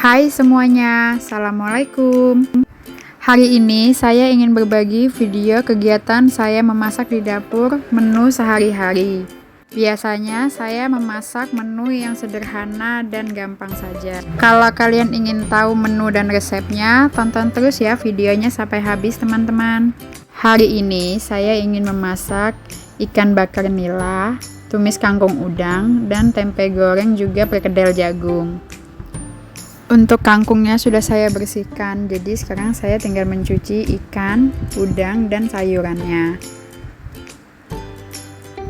Hai semuanya, Assalamualaikum. Hari ini saya ingin berbagi video kegiatan saya memasak di dapur menu sehari-hari. Biasanya saya memasak menu yang sederhana dan gampang saja. Kalau kalian ingin tahu menu dan resepnya, tonton terus ya videonya sampai habis teman-teman. Hari ini saya ingin memasak ikan bakar nila, tumis kangkung udang, dan tempe goreng juga perkedel jagung. Untuk kangkungnya sudah saya bersihkan, jadi sekarang saya tinggal mencuci ikan, udang, dan sayurannya.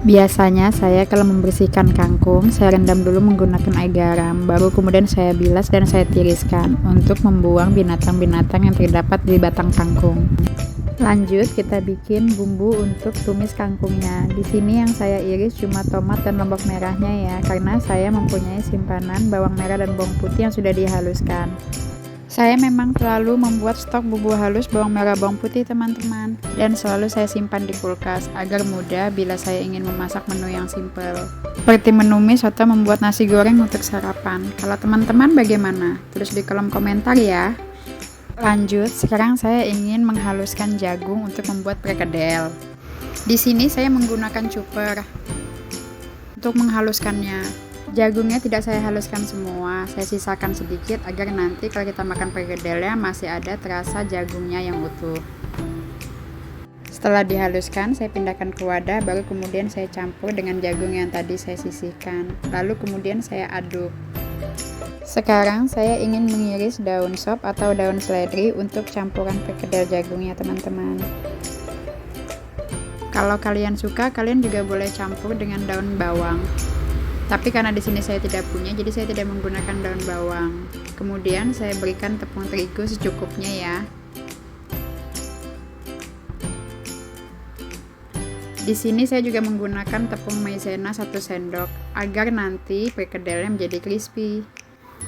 Biasanya saya kalau membersihkan kangkung, saya rendam dulu menggunakan air garam, baru kemudian saya bilas dan saya tiriskan untuk membuang binatang-binatang yang terdapat di batang kangkung. Lanjut kita bikin bumbu untuk tumis kangkungnya. Di sini yang saya iris cuma tomat dan lombok merahnya ya, karena saya mempunyai simpanan bawang merah dan bawang putih yang sudah dihaluskan. Saya memang selalu membuat stok bumbu halus bawang merah bawang putih teman-teman, dan selalu saya simpan di kulkas agar mudah bila saya ingin memasak menu yang simple. Seperti menumis atau membuat nasi goreng untuk sarapan. Kalau teman-teman bagaimana? Tulis di kolom komentar ya. Lanjut, sekarang saya ingin menghaluskan jagung untuk membuat perkedel. Di sini saya menggunakan chopper untuk menghaluskannya. Jagungnya tidak saya haluskan semua, saya sisakan sedikit agar nanti kalau kita makan perkedelnya masih ada terasa jagungnya yang utuh. Setelah dihaluskan, saya pindahkan ke wadah, baru kemudian saya campur dengan jagung yang tadi saya sisihkan. Lalu kemudian saya aduk. Sekarang saya ingin mengiris daun sop atau daun seledri untuk campuran perkedel jagungnya teman-teman. Kalau kalian suka, kalian juga boleh campur dengan daun bawang. Tapi karena di sini saya tidak punya, jadi saya tidak menggunakan daun bawang. Kemudian saya berikan tepung terigu secukupnya ya. Di sini saya juga menggunakan tepung maizena 1 sendok agar nanti perkedelnya menjadi crispy.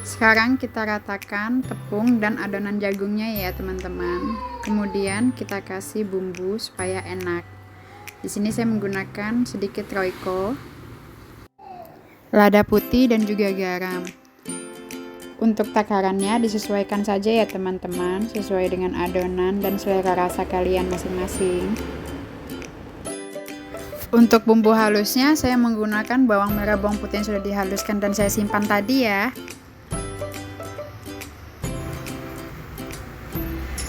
Sekarang kita ratakan tepung dan adonan jagungnya ya teman-teman. Kemudian kita kasih bumbu supaya enak. Di sini saya menggunakan sedikit royco, lada putih dan juga garam. Untuk takarannya disesuaikan saja ya teman-teman, sesuai dengan adonan dan selera rasa kalian masing-masing. Untuk bumbu halusnya saya menggunakan bawang merah bawang putih yang sudah dihaluskan dan saya simpan tadi ya.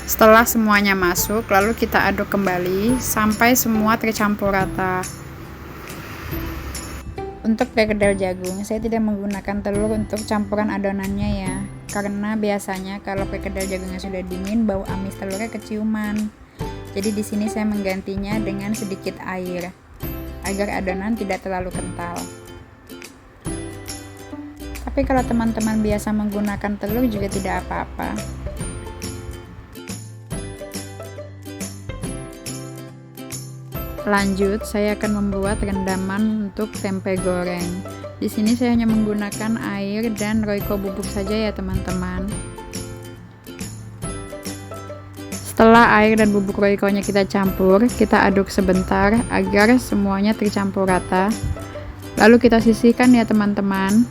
Setelah semuanya masuk, lalu kita aduk kembali sampai semua tercampur rata. Untuk perkedel jagung, saya tidak menggunakan telur untuk campuran adonannya ya, karena biasanya kalau perkedel jagungnya sudah dingin, bau amis telurnya keciuman. Jadi di sini saya menggantinya dengan sedikit air, agar adonan tidak terlalu kental. Tapi kalau teman-teman biasa menggunakan telur juga tidak apa-apa. Lanjut, saya akan membuat rendaman untuk tempe goreng. Di sini saya hanya menggunakan air dan royco bubuk saja ya teman-teman. Setelah air dan bubuk royco-nya kita campur, kita aduk sebentar agar semuanya tercampur rata. Lalu kita sisihkan ya teman-teman.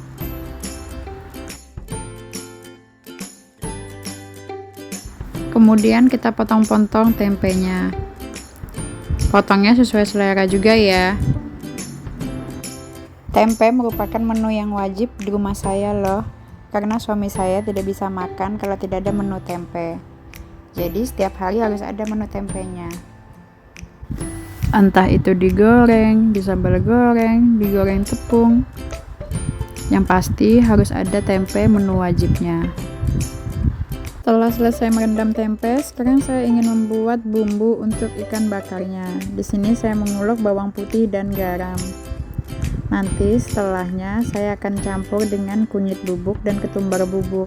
Kemudian kita potong-potong tempenya. Potongnya sesuai selera juga ya. Tempe merupakan menu yang wajib di rumah saya loh, karena suami saya tidak bisa makan kalau tidak ada menu tempe. Jadi setiap hari harus ada menu tempenya. Entah itu digoreng, disambal goreng, digoreng tepung. Yang pasti harus ada tempe menu wajibnya. Setelah selesai merendam tempe, sekarang saya ingin membuat bumbu untuk ikan bakarnya. Di sini saya mengulek bawang putih dan garam. Nanti setelahnya saya akan campur dengan kunyit bubuk dan ketumbar bubuk.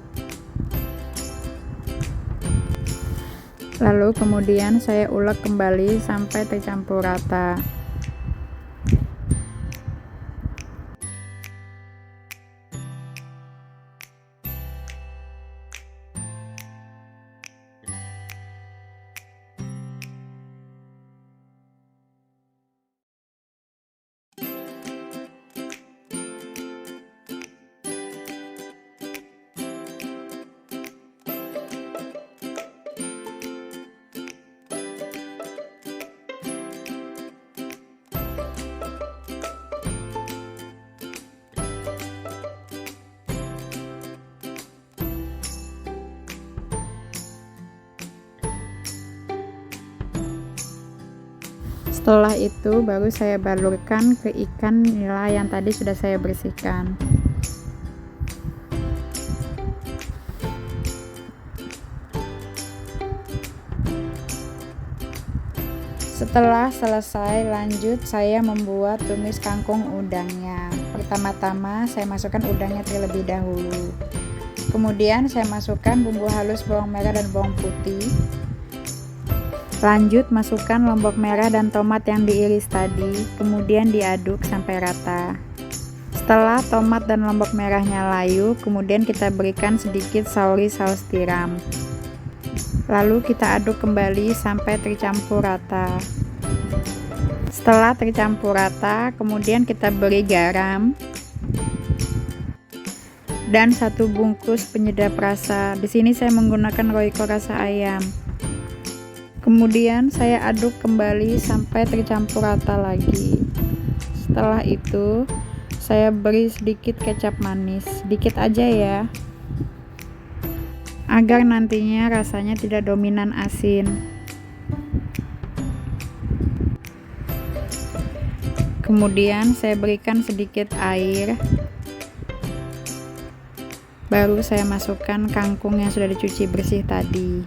Lalu kemudian saya ulek kembali sampai tercampur rata. Setelah itu baru saya balurkan ke ikan nila yang tadi sudah saya bersihkan. Setelah selesai, lanjut saya membuat tumis kangkung udangnya. Pertama-tama saya masukkan udangnya terlebih dahulu. Kemudian saya masukkan bumbu halus bawang merah dan bawang putih. Lanjut masukkan lombok merah dan tomat yang diiris tadi, kemudian diaduk sampai rata. Setelah tomat dan lombok merahnya layu, kemudian kita berikan sedikit sauri saus tiram. Lalu kita aduk kembali sampai tercampur rata. Setelah tercampur rata, kemudian kita beri garam dan 1 bungkus penyedap rasa. Di sini saya menggunakan Royco rasa ayam. Kemudian saya aduk kembali sampai tercampur rata lagi. Setelah itu, saya beri sedikit kecap manis, sedikit aja ya, agar nantinya rasanya tidak dominan asin. Kemudian saya berikan sedikit air. Baru saya masukkan kangkung yang sudah dicuci bersih tadi.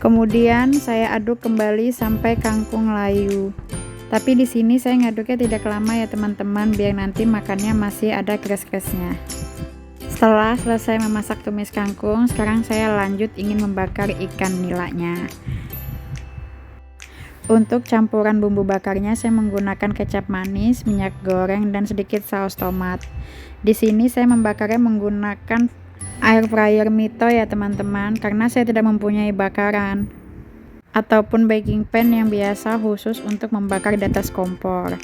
Kemudian saya aduk kembali sampai kangkung layu. Tapi di sini saya ngaduknya tidak lama ya teman-teman, biar nanti makannya masih ada kres-kresnya. Setelah selesai memasak tumis kangkung, sekarang saya lanjut ingin membakar ikan nilanya. Untuk campuran bumbu bakarnya saya menggunakan kecap manis, minyak goreng, dan sedikit saus tomat. Di sini saya membakarnya menggunakan air fryer Mito ya teman-teman, karena saya tidak mempunyai bakaran ataupun baking pan yang biasa khusus untuk membakar di atas kompor.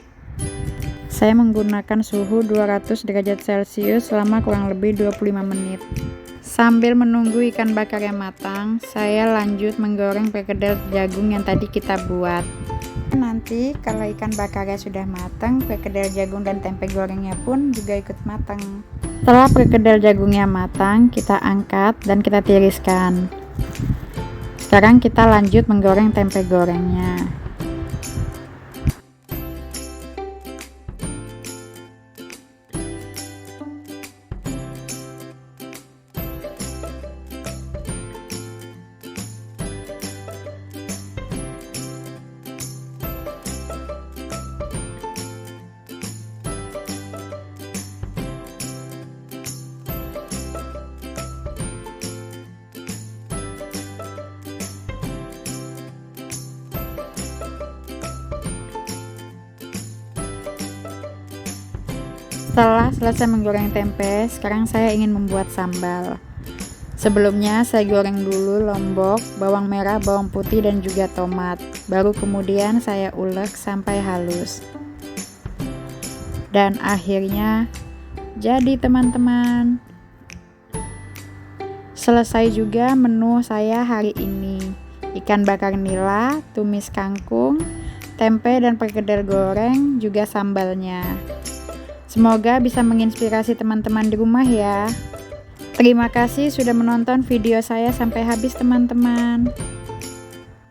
Saya menggunakan suhu 200 derajat Celcius selama kurang lebih 25 menit. Sambil menunggu ikan bakarnya matang, saya lanjut menggoreng perkedel jagung yang tadi kita buat. Nanti kalau ikan bakarnya sudah matang, perkedel jagung dan tempe gorengnya pun juga ikut matang. Setelah perkedel jagungnya matang, kita angkat dan kita tiriskan. Sekarang kita lanjut menggoreng tempe gorengnya. Setelah selesai menggoreng tempe, sekarang saya ingin membuat sambal. Sebelumnya saya goreng dulu lombok, bawang merah, bawang putih, dan juga tomat. Baru kemudian saya ulek sampai halus. Dan akhirnya jadi teman-teman. Selesai juga menu saya hari ini. Ikan bakar nila, tumis kangkung, tempe dan perkedel goreng, juga sambalnya. Semoga bisa menginspirasi teman-teman di rumah ya. Terima kasih sudah menonton video saya sampai habis teman-teman.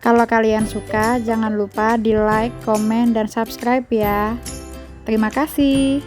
Kalau kalian suka, jangan lupa di like, komen, dan subscribe ya. Terima kasih.